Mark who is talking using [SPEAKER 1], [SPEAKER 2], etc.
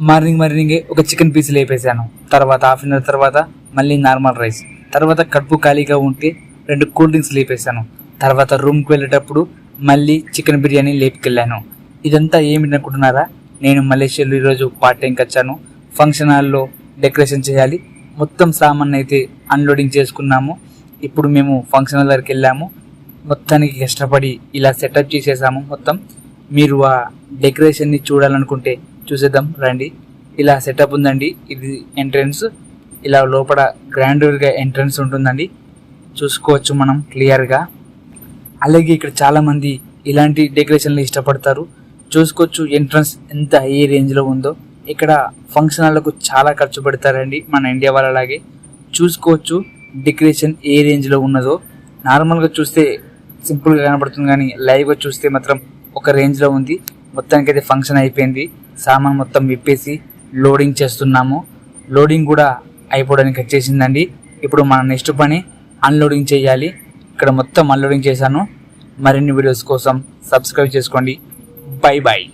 [SPEAKER 1] మార్నింగే ఒక chicken piece లేపేశాను. తర్వాత హాఫ్ అన్ అవర్ తర్వాత మళ్ళీ నార్మల్ రైస్. తర్వాత కడుపు ఖాళీగా ఉంటే 2 కూల్ డ్రింక్స్ లేపేశాను. తర్వాత రూమ్కి వెళ్ళేటప్పుడు మళ్ళీ చికెన్ బిర్యానీ లేపుకెళ్ళాను. ఇదంతా ఏమిటనుకుంటున్నారా? నేను మలేషియాలో ఈరోజు పార్ట్ టైంకి వచ్చాను. ఫంక్షన్ హాల్లో డెకరేషన్ చేయాలి. మొత్తం సామాన్ అయితే అన్లోడింగ్ చేసుకున్నాము. ఇప్పుడు మేము ఫంక్షన్ హాల్ దగ్గరికి వెళ్ళాము. మొత్తానికి కష్టపడి ఇలా సెటప్ చేసేసాము మొత్తం. మీరు ఆ డెకరేషన్ని చూడాలనుకుంటే చూసేద్దాం రండి. ఇలా సెటప్ ఉందండి. ఇది ఎంట్రన్స్. ఇలా లోపల గ్రాండ్గా ఎంట్రన్స్ ఉంటుందండి, చూసుకోవచ్చు మనం క్లియర్గా. అలాగే ఇక్కడ చాలామంది ఇలాంటి డెకరేషన్లు ఇష్టపడతారు. చూసుకోవచ్చు ఎంట్రన్స్ ఎంత ఏ రేంజ్లో ఉందో. ఇక్కడ ఫంక్షన్ హాల్లకు చాలా ఖర్చు పెడతారండి మన ఇండియా వాళ్ళలాగే. చూసుకోవచ్చు డెకరేషన్ ఏ రేంజ్లో ఉన్నదో. నార్మల్గా చూస్తే సింపుల్గా కనబడుతుంది, కానీ లైవ్గా చూస్తే మాత్రం ఒక రేంజ్లో ఉంది. మొత్తానికైతే ఫంక్షన్ అయిపోయింది. సామాన్ మొత్తం విప్పేసి లోడింగ్ చేస్తున్నాము. లోడింగ్ కూడా అయిపోవడానికి వచ్చేసిందండి. ఇప్పుడు మన నెక్స్ట్ పని అన్లోడింగ్ చేయాలి. ఇక్కడ మొత్తం అన్లోడింగ్ చేశాను. మరిన్ని వీడియోస్ కోసం సబ్స్క్రైబ్ చేసుకోండి. Bye bye.